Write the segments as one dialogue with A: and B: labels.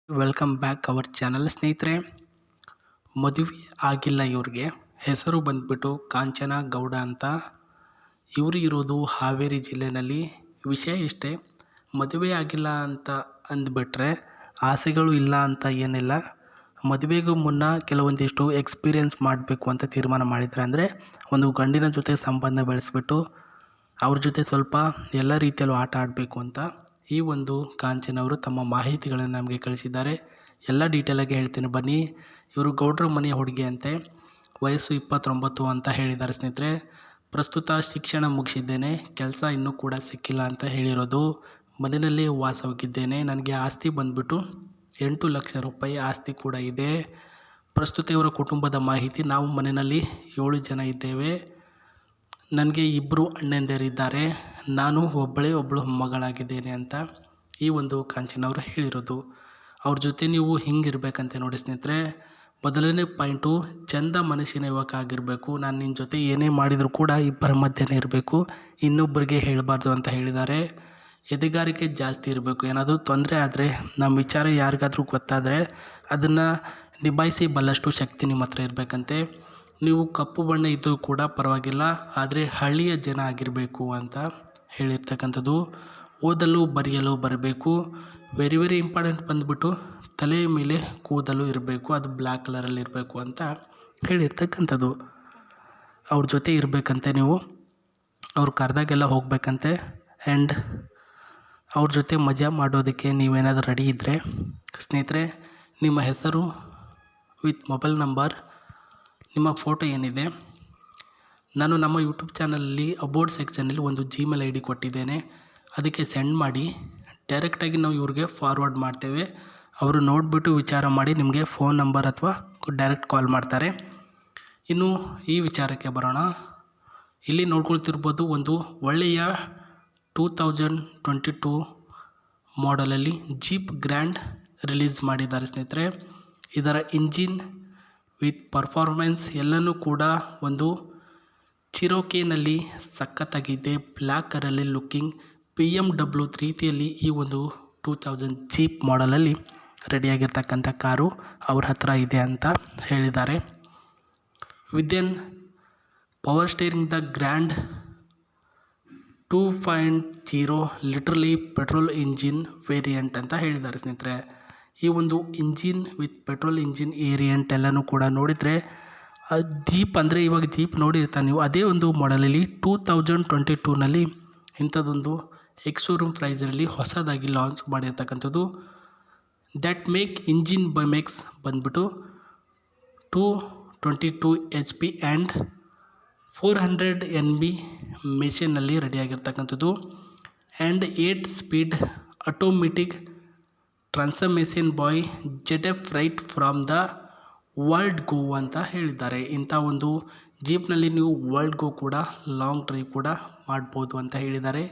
A: Welcome back our channel. ಸ್ನೇಹಿತರೆ, ಮದುವೆ ಆಗಿಲ್ಲ ಇವ್ರಿಗೆ. ಹೆಸರು ಬಂದ್ಬಿಟ್ಟು ಕಾಂಚನ ಗೌಡ ಅಂತ. ಇವರು ಇರೋದು ಹಾವೇರಿ ಜಿಲ್ಲೆಯಲ್ಲಿ. ವಿಷಯ ಇಷ್ಟೇ, ಮದುವೆ ಆಗಿಲ್ಲ ಅಂತ ಅಂದ್ಬಿಟ್ರೆ ಆಸೆಗಳು ಇಲ್ಲ ಅಂತ ಏನಿಲ್ಲ. ಮದುವೆಗೂ ಮುನ್ನ ಕೆಲವೊಂದಿಷ್ಟು ಎಕ್ಸ್ಪೀರಿಯೆನ್ಸ್ ಮಾಡಬೇಕು ಅಂತ ತೀರ್ಮಾನ ಮಾಡಿದ್ದಾರೆ. ಅಂದರೆ ಒಂದು ಗಂಡಿನ ಜೊತೆ ಸಂಬಂಧ ಬೆಳೆಸ್ಬಿಟ್ಟು ಅವ್ರ ಜೊತೆ ಸ್ವಲ್ಪ ಎಲ್ಲ ರೀತಿಯಲ್ಲೂ ಆಟ ಆಡಬೇಕು ಅಂತ ಈ ಒಂದು ಕಾಂಚನವರು ತಮ್ಮ ಮಾಹಿತಿಗಳನ್ನು ನಮಗೆ ಕಳಿಸಿದ್ದಾರೆ. ಎಲ್ಲ ಡೀಟೇಲಾಗಿ ಹೇಳ್ತೀನಿ ಬನ್ನಿ. ಇವರು ಗೌಡ್ರ ಮನೆಯ ಹುಡುಗಿ ಅಂತೆ. ವಯಸ್ಸು 29 ಅಂತ ಹೇಳಿದ್ದಾರೆ. ಸ್ನೇಹಿತರೆ, ಪ್ರಸ್ತುತ ಶಿಕ್ಷಣ ಮುಗಿಸಿದ್ದೇನೆ, ಕೆಲಸ ಇನ್ನೂ ಕೂಡ ಸಿಕ್ಕಿಲ್ಲ ಅಂತ ಹೇಳಿರೋದು. ಮನೆಯಲ್ಲಿ ವಾಸವಾಗಿದ್ದೇನೆ. ನನಗೆ ಆಸ್ತಿ ಬಂದ್ಬಿಟ್ಟು 8 ಲಕ್ಷ ರೂಪಾಯಿ ಆಸ್ತಿ ಕೂಡ ಇದೆ. ಪ್ರಸ್ತುತ ಇವರ ಕುಟುಂಬದ ಮಾಹಿತಿ: ನಾವು ಮನೆಯಲ್ಲಿ 7 ಜನ ಇದ್ದೇವೆ. ನನಗೆ 2 ಅಣ್ಣಂದಿರಿದ್ದಾರೆ. ನಾನು ಒಬ್ಬಳು ಮಗಳಾಗಿದ್ದೇನೆ ಅಂತ ಈ ಒಂದು ಕಾಂಚನವರು ಹೇಳಿರೋದು. ಅವ್ರ ಜೊತೆ ನೀವು ಹಿಂಗಿರ್ಬೇಕಂತೆ ನೋಡಿ ಸ್ನೇಹಿತರೆ. ಮೊದಲನೇ ಪಾಯಿಂಟು, ಚಂದ ಮನಸ್ಸಿನ ಯುವಕ ಆಗಿರಬೇಕು. ನಾನು ನಿನ್ನ ಜೊತೆ ಏನೇ ಮಾಡಿದರೂ ಕೂಡ ಇಬ್ಬರ ಮಧ್ಯೆ ಇರಬೇಕು, ಇನ್ನೊಬ್ಬರಿಗೆ ಹೇಳಬಾರ್ದು ಅಂತ ಹೇಳಿದ್ದಾರೆ. ಎದೆಗಾರಿಕೆ ಜಾಸ್ತಿ ಇರಬೇಕು. ಏನಾದರೂ ತೊಂದರೆ ಆದರೆ ನಮ್ಮ ವಿಚಾರ ಯಾರಿಗಾದರೂ ಗೊತ್ತಾದರೆ ಅದನ್ನು ನಿಭಾಯಿಸಿ ಬಲ್ಲಷ್ಟು ಶಕ್ತಿ ನಿಮ್ಮ ಹತ್ರ ಇರಬೇಕಂತೆ. ನೀವು ಕಪ್ಪು ಬಣ್ಣ ಇದ್ದರೂ ಕೂಡ ಪರವಾಗಿಲ್ಲ, ಆದರೆ ಹಳ್ಳಿಯ ಜನ ಆಗಿರಬೇಕು ಅಂತ ಹೇಳಿರ್ತಕ್ಕಂಥದ್ದು. ಓದಲು ಬರೆಯಲು ಬರಬೇಕು. ವೆರಿ ವೆರಿ ಇಂಪಾರ್ಟೆಂಟ್ ಬಂದುಬಿಟ್ಟು ತಲೆಯ ಮೇಲೆ ಕೂದಲು ಇರಬೇಕು, ಅದು ಬ್ಲ್ಯಾಕ್ ಕಲರಲ್ಲಿ ಇರಬೇಕು ಅಂತ ಹೇಳಿರ್ತಕ್ಕಂಥದ್ದು. ಅವ್ರ ಜೊತೆ ಇರಬೇಕಂತೆ ನೀವು. ಅವ್ರು ಕರೆದಾಗೆಲ್ಲ ಹೋಗಬೇಕಂತೆ. ಆ್ಯಂಡ್ ಅವ್ರ ಜೊತೆ ಮಜಾ ಮಾಡೋದಕ್ಕೆ ನೀವೇನಾದರೂ ರೆಡಿ ಇದ್ದರೆ ಸ್ನೇಹಿತರೆ, ನಿಮ್ಮ ಹೆಸರು ವಿತ್ ಮೊಬೈಲ್ ನಂಬರ್, ನಿಮ್ಮ ಫೋಟೋ ಏನಿದೆ, ನಾನು ನಮ್ಮ ಯೂಟ್ಯೂಬ್ ಚಾನಲಲ್ಲಿ ಅಬೌಟ್ ಸೆಕ್ಷನಲ್ಲಿ ಒಂದು ಜಿಮೇಲ್ ID ಕೊಟ್ಟಿದ್ದೇನೆ, ಅದಕ್ಕೆ ಸೆಂಡ್ ಮಾಡಿ. ಡೈರೆಕ್ಟಾಗಿ ನಾವು ಇವ್ರಿಗೆ ಫಾರ್ವರ್ಡ್ ಮಾಡ್ತೇವೆ. ಅವರು ನೋಡಿಬಿಟ್ಟು ವಿಚಾರ ಮಾಡಿ ನಿಮಗೆ ಫೋನ್ ನಂಬರ್ ಅಥವಾ ಡೈರೆಕ್ಟ್ ಕಾಲ್ ಮಾಡ್ತಾರೆ. ಇನ್ನು ಈ ವಿಚಾರಕ್ಕೆ ಬರೋಣ. ಇಲ್ಲಿ ನೋಡ್ಕೊಳ್ತಿರ್ಬೋದು, ಒಂದು ಒಳ್ಳೆಯ 2022 ಮಾಡೆಲಲ್ಲಿ ಜೀಪ್ ಗ್ರ್ಯಾಂಡ್ ರಿಲೀಸ್ ಮಾಡಿದ್ದಾರೆ ಸ್ನೇಹಿತರೆ. ಇದರ ಇಂಜಿನ್ ವಿತ್ ಪರ್ಫಾರ್ಮೆನ್ಸ್ ಎಲ್ಲನೂ ಕೂಡ ಒಂದು ಚಿರೋಕಿನಲ್ಲಿ ಸಖತ್ತಾಗಿದೆ. ಬ್ಲ್ಯಾಕ್ ಕಲರಲ್ಲಿ ಲುಕ್ಕಿಂಗ್ BMW ರೀತಿಯಲ್ಲಿ ಈ ಒಂದು 2000 ಜೀಪ್ ಮಾಡೆಲಲ್ಲಿ ರೆಡಿಯಾಗಿರ್ತಕ್ಕಂಥ ಕಾರು ಅವ್ರ ಹತ್ರ ಇದೆ ಅಂತ ಹೇಳಿದ್ದಾರೆ. Within power steering the grand 2.0 ಲೀಟರ್ಲಿ ಪೆಟ್ರೋಲ್ ಇಂಜಿನ್ ವೇರಿಯಂಟ್ ಅಂತ ಹೇಳಿದ್ದಾರೆ ಸ್ನೇಹಿತರೆ. ಈ ಒಂದು engine with petrol engine variant ಎಲ್ಲನೂ ಕೂಡ ನೋಡಿದರೆ ಜೀಪ್ ಅಂದರೆ ಇವಾಗ ಜೀಪ್ ನೋಡಿರ್ತಾನೆ ನೀವು, ಅದೇ ಒಂದು ಮಾಡೆಲಲ್ಲಿ 2022ನಲ್ಲಿ ಇಂಥದ್ದೊಂದು ಎಕ್ಸ್-ಶೋರೂಮ್ ಪ್ರೈಸಲ್ಲಿ ಹೊಸದಾಗಿ ಲಾಂಚ್ ಮಾಡಿರ್ತಕ್ಕಂಥದ್ದು. ದ್ಯಾಟ್ ಮೇಕ್ ಇಂಜಿನ್ ಮೇಕ್ಸ್ ಬಂದ್ಬಿಟ್ಟು 222 HP ಆ್ಯಂಡ್ 400 NB ಮೆಷಿನಲ್ಲಿ ರೆಡಿಯಾಗಿರ್ತಕ್ಕಂಥದ್ದು. And 8 speed automatic transmission by ZF right from the world go ಅಂತ ಹೇಳಿದ್ದಾರೆ. ಇಂಥ ಒಂದು ಜೀಪ್ನಲ್ಲಿ ನೀವು ವರ್ಲ್ಡ್ ಗೋ ಕೂಡ ಲಾಂಗ್ ಡ್ರೈವ್ ಕೂಡ ಮಾಡ್ಬೋದು ಅಂತ ಹೇಳಿದ್ದಾರೆ.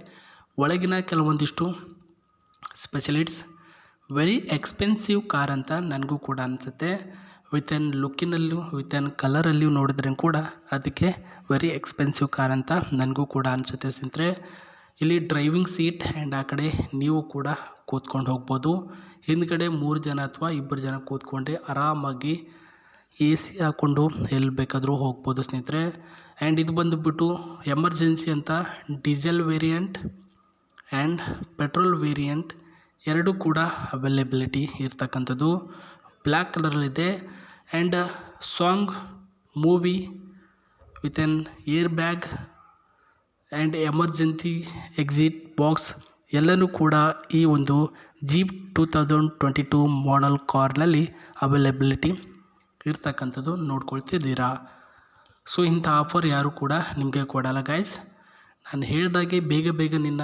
A: ಒಳಗಿನ ಕೆಲವೊಂದಿಷ್ಟು ಸ್ಪೆಷಲಿಟ್ಸ್, ವೆರಿ ಎಕ್ಸ್ಪೆನ್ಸಿವ್ ಕಾರ್ ಅಂತ ನನಗೂ ಕೂಡ ಅನಿಸುತ್ತೆ. ವಿತ್ ಆ್ಯನ್ ಲುಕ್ಕಿನಲ್ಲೂ ವಿತ್ ಆ್ಯನ್ ಕಲರಲ್ಲಿಯೂ ನೋಡಿದ್ರೆ ಕೂಡ ಅದಕ್ಕೆ ವೆರಿ ಎಕ್ಸ್ಪೆನ್ಸಿವ್ ಕಾರ್ ಅಂತ ನನಗೂ ಕೂಡ ಅನಿಸುತ್ತೆ ಸ್ನೇಹಿತರೆ. ಇಲ್ಲಿ ಡ್ರೈವಿಂಗ್ ಸೀಟ್ ಆ್ಯಂಡ್ ಆ ಕಡೆ ನೀವು ಕೂಡ ಕೂತ್ಕೊಂಡು ಹೋಗ್ಬೋದು. ಹಿಂದ್ಗಡೆ 3 ಜನ ಅಥವಾ 2 ಜನ ಕೂತ್ಕೊಂಡ್ರೆ ಆರಾಮಾಗಿ AC ಹಾಕ್ಕೊಂಡು ಎಲ್ಲಿ ಬೇಕಾದರೂ ಹೋಗ್ಬೋದು ಸ್ನೇಹಿತರೆ. ಆ್ಯಂಡ್ ಇದು ಬಂದುಬಿಟ್ಟು ಎಮರ್ಜೆನ್ಸಿ ಅಂತ diesel variant and petrol variant ಎರಡೂ ಕೂಡ ಅವೈಲೇಬಿಲಿಟಿ ಇರ್ತಕ್ಕಂಥದ್ದು. ಬ್ಲ್ಯಾಕ್ ಕಲರಲ್ಲಿದೆ. And song movie with an air bag and emergency exit box ಎಲ್ಲನೂ ಕೂಡ ಈ ಒಂದು ಜೀಪ್ 2022 ಮಾಡೆಲ್ ಕಾರ್ನಲ್ಲಿ ಅವೈಲೇಬಿಲಿಟಿ ಇರ್ತಕ್ಕಂಥದ್ದು ನೋಡ್ಕೊಳ್ತಿದ್ದೀರಾ. ಸೊ ಇಂಥ ಆಫರ್ ಯಾರು ಕೂಡ ನಿಮಗೆ ಕೊಡಲ್ಲ ಗೈಸ್. ನಾನು ಹೇಳಿದಾಗೆ ಬೇಗ ನಿನ್ನ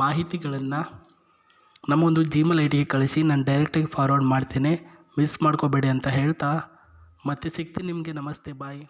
A: ಮಾಹಿತಿಗಳನ್ನು ನಮ್ಮ ಒಂದು ಜಿಮೇಲ್ IDಗೆ ಕಳಿಸಿ, ನಾನು ಡೈರೆಕ್ಟಾಗಿ ಫಾರ್ವರ್ಡ್ ಮಾಡ್ತೇನೆ. ಮಿಸ್ ಮಾಡ್ಕೋಬೇಡಿ ಅಂತ ಹೇಳ್ತಾ ಮತ್ತೆ ಸಿಗ್ತೀನಿ ನಿಮಗೆ. ನಮಸ್ತೆ, ಬಾಯ್.